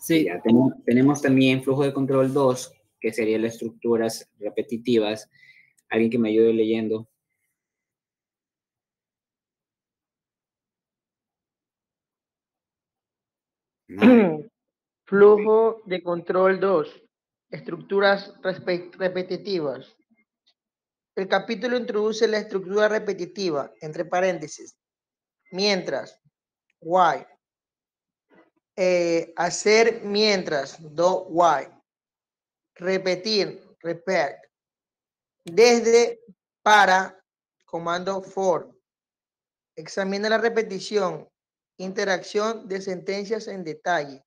Sí. Ya tenemos también flujo de control 2, que serían las estructuras repetitivas. ¿Alguien que me ayude leyendo? Nadie. Flujo de control 2. Estructuras repetitivas. El capítulo introduce la estructura repetitiva, entre paréntesis, mientras, why, hacer mientras, do why, repetir, repeat, desde, para, comando for, examina la repetición, interacción de sentencias en detalle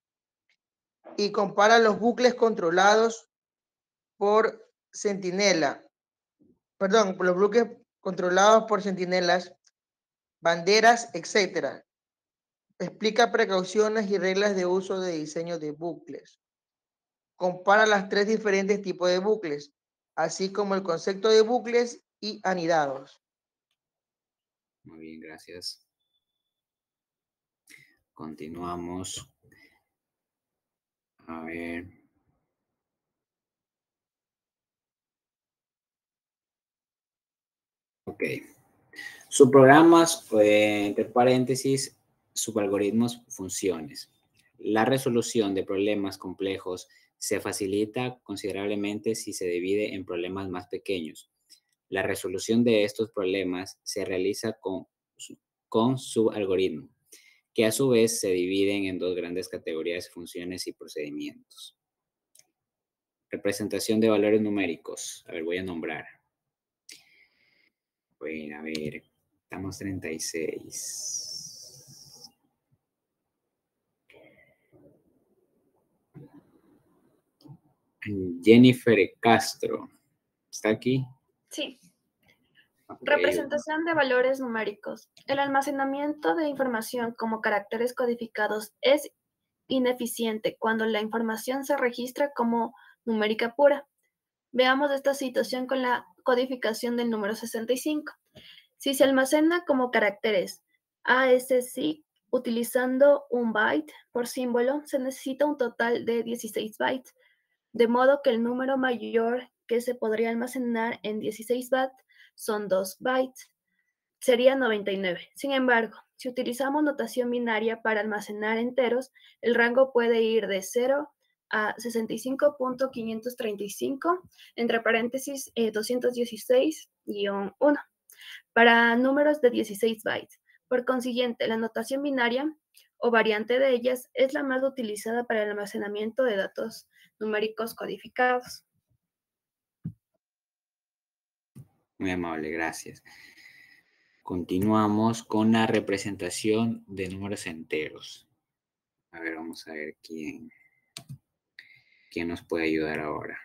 y compara los bucles controlados por centinela, los bucles controlados por centinelas, banderas, etc. Explica precauciones y reglas de uso de diseño de bucles. Compara las tres diferentes tipos de bucles, así como el concepto de bucles y anidados. Muy bien, gracias. Continuamos. A ver. Ok. Subprogramas, entre paréntesis, subalgoritmos, funciones. La resolución de problemas complejos se facilita considerablemente si se divide en problemas más pequeños. La resolución de estos problemas se realiza con subalgoritmo, que a su vez se dividen en dos grandes categorías: funciones y procedimientos. Representación de valores numéricos. A ver, voy a nombrar. Bueno, a ver, estamos 36. Jennifer Castro. ¿Está aquí? Sí. Okay. Representación de valores numéricos. El almacenamiento de información como caracteres codificados es ineficiente cuando la información se registra como numérica pura. Veamos esta situación con la codificación del número 65. Si se almacena como caracteres ASCII utilizando un byte por símbolo, se necesita un total de 16 bytes, de modo que el número mayor que se podría almacenar en 16 bytes son 2 bytes. Sería 99. Sin embargo, si utilizamos notación binaria para almacenar enteros, el rango puede ir de 0 a 65.535, entre paréntesis 216-1, para números de 16 bytes. Por consiguiente, la notación binaria o variante de ellas es la más utilizada para el almacenamiento de datos numéricos codificados. Muy amable, gracias. Continuamos con la representación de números enteros. A ver, vamos a ver quién nos puede ayudar ahora.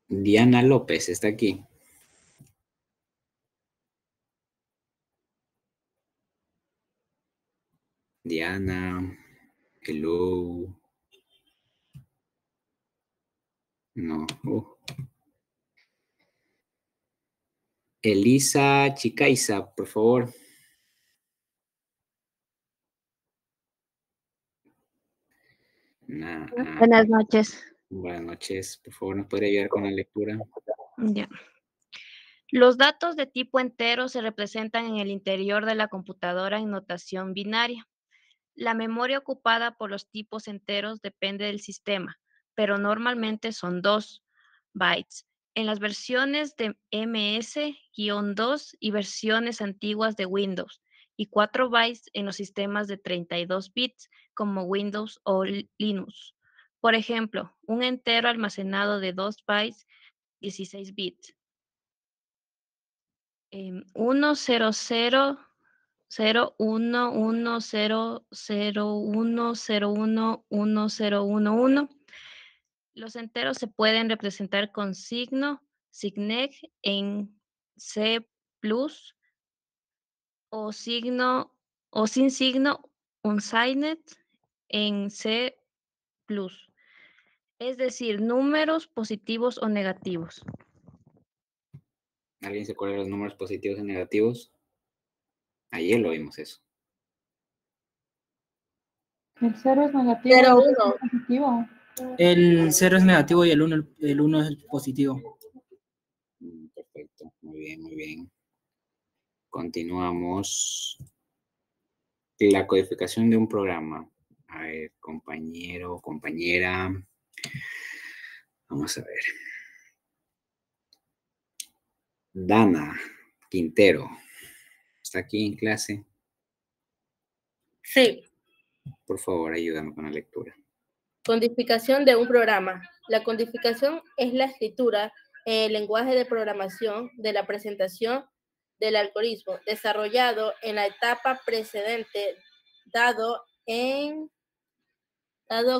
Diana López está aquí. Diana, hello. No. Elisa Chicaiza, por favor. Buenas noches. Buenas noches. Por favor, ¿nos puede ayudar con la lectura? Ya. Los datos de tipo entero se representan en el interior de la computadora en notación binaria. La memoria ocupada por los tipos enteros depende del sistema, pero normalmente son 2 bytes. En las versiones de MS-2 y versiones antiguas de Windows, y 4 bytes en los sistemas de 32 bits como Windows o Linux. Por ejemplo, un entero almacenado de 2 bytes, 16 bits. 1, 0, 0, 0, 1, 1, 0, 0, 1, 0, 1, 1, 0, 1, 1. Los enteros se pueden representar con signo, signeg en C+, o signo, o sin signo, unsigned en C+. Es decir, números positivos o negativos. ¿Alguien se acuerda de los números positivos y negativos? Ayer lo vimos eso. El 0 es negativo. 0, y el 1. es positivo. El 0 es negativo y el 1 es positivo. Perfecto, muy bien, muy bien. Continuamos. La codificación de un programa. A ver, compañero, compañera. Vamos a ver. Dana Quintero. ¿Está aquí en clase? Sí, Por favor, ayúdame con la lectura. codificación de un programa. La codificación es la escritura en el lenguaje de programación de la presentación del algoritmo desarrollado en la etapa precedente, dado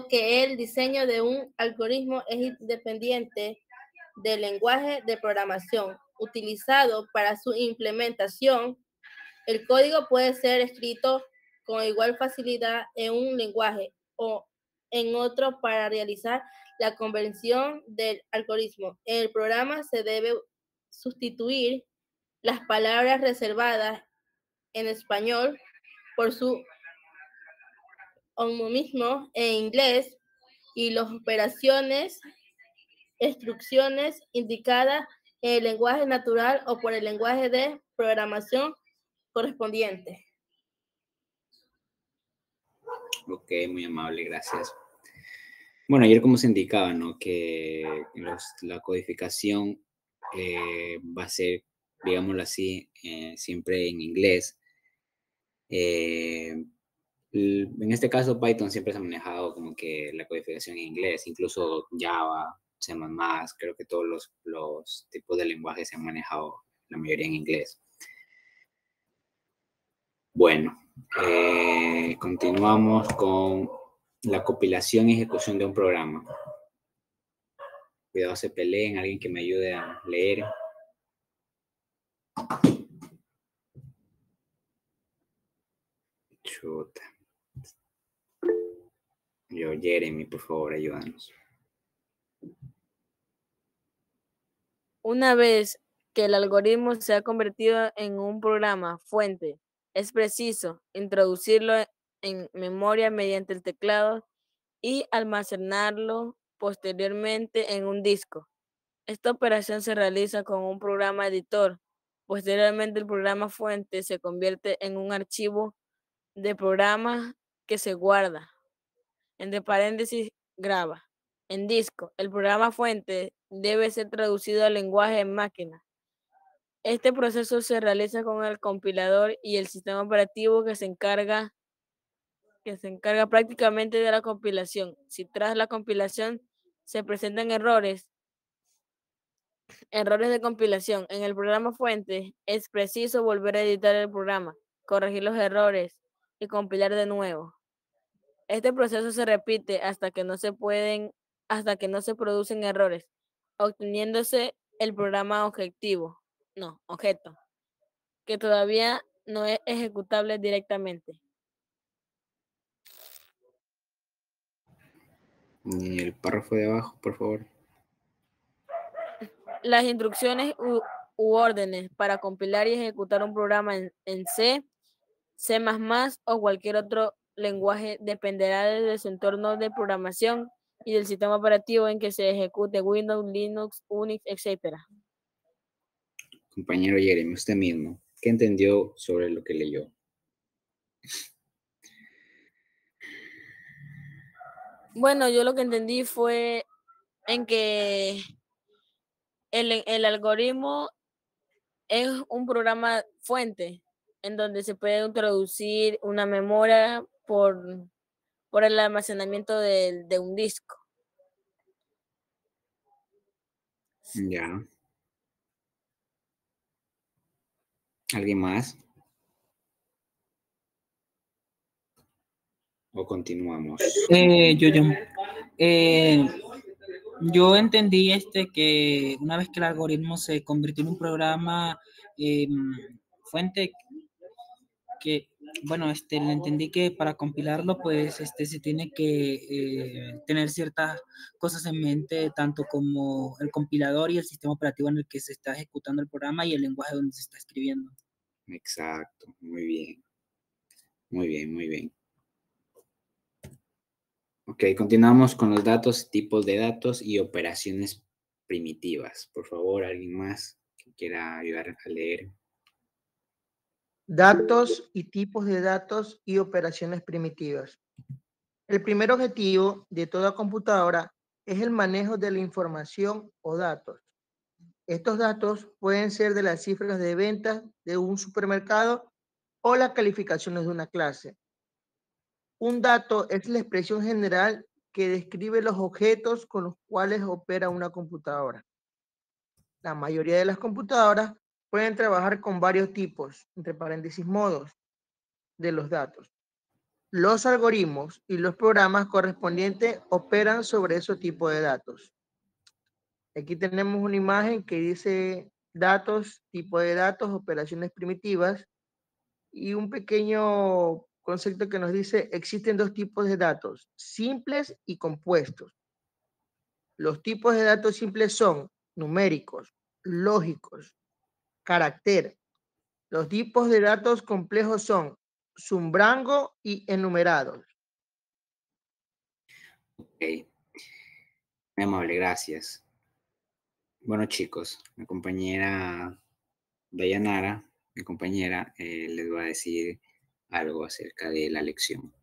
que el diseño de un algoritmo es independiente del lenguaje de programación utilizado para su implementación. El código puede ser escrito con igual facilidad en un lenguaje o en otro para realizar la conversión del algoritmo. En el programa se debe sustituir las palabras reservadas en español por su homónimo en inglés y las instrucciones indicadas en el lenguaje natural o por el lenguaje de programación correspondiente. Ok, muy amable, gracias. Bueno, ayer como se indicaba, ¿no? Que la codificación va a ser, digámoslo así, siempre en inglés. En este caso, Python siempre se ha manejado como que la codificación en inglés, incluso Java, C++, creo que todos los tipos de lenguajes se han manejado, la mayoría en inglés. Bueno, continuamos con la compilación y ejecución de un programa. Cuidado, se peleen, alguien que me ayude a leer. Chuta. Jeremy, por favor, ayúdanos. Una vez que el algoritmo se ha convertido en un programa fuente, es preciso introducirlo en memoria mediante el teclado y almacenarlo posteriormente en un disco. Esta operación se realiza con un programa editor. Posteriormente, el programa fuente se convierte en un archivo de programa que se guarda, entre paréntesis, graba, en disco. El programa fuente debe ser traducido al lenguaje en máquina. Este proceso se realiza con el compilador y el sistema operativo que se encarga prácticamente de la compilación. Si tras la compilación se presentan errores de compilación en el programa fuente, es preciso volver a editar el programa, corregir los errores y compilar de nuevo. Este proceso se repite hasta que no se producen errores, obteniéndose el programa objeto, que todavía no es ejecutable directamente. Y el párrafo de abajo, por favor. Las instrucciones u órdenes para compilar y ejecutar un programa en C, C++ o cualquier otro lenguaje dependerá de su entorno de programación y del sistema operativo en que se ejecute, Windows, Linux, Unix, etc. Compañero Jeremy, usted mismo, ¿qué entendió sobre lo que leyó? Bueno, yo lo que entendí fue en que el algoritmo es un programa fuente en donde se puede introducir una memoria por el almacenamiento de un disco. Ya. ¿Alguien más? ¿O continuamos? Yo entendí que una vez que el algoritmo se convirtió en un programa fuente, que Bueno, le entendí que para compilarlo, pues, se tiene que tener ciertas cosas en mente, tanto como el compilador y el sistema operativo en el que se está ejecutando el programa y el lenguaje donde se está escribiendo. Exacto, muy bien. Muy bien, muy bien. Ok, continuamos con los datos, tipos de datos y operaciones primitivas. Por favor, alguien más que quiera ayudar a leer. Datos y tipos de datos y operaciones primitivas. El primer objetivo de toda computadora es el manejo de la información o datos. Estos datos pueden ser de las cifras de ventas de un supermercado o las calificaciones de una clase. Un dato es la expresión general que describe los objetos con los cuales opera una computadora. La mayoría de las computadoras pueden trabajar con varios tipos, entre paréntesis, modos de los datos. Los algoritmos y los programas correspondientes operan sobre ese tipo de datos. Aquí tenemos una imagen que dice datos, tipo de datos, operaciones primitivas y un pequeño concepto que nos dice existen dos tipos de datos, simples y compuestos. Los tipos de datos simples son numéricos, lógicos, carácter. Los tipos de datos complejos son sumbrango y enumerados. Ok, muy amable, gracias. Bueno, chicos, mi compañera Dayanara, mi compañera, les va a decir algo acerca de la lección.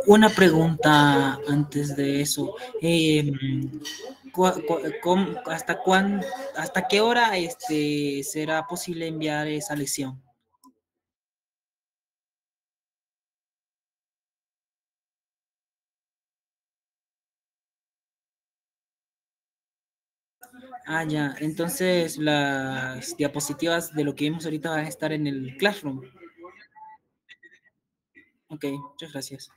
Una pregunta antes de eso. ¿Hasta qué hora será posible enviar esa lección? Ah, ya. Entonces las diapositivas de lo que vimos ahorita van a estar en el Classroom. Ok, muchas gracias.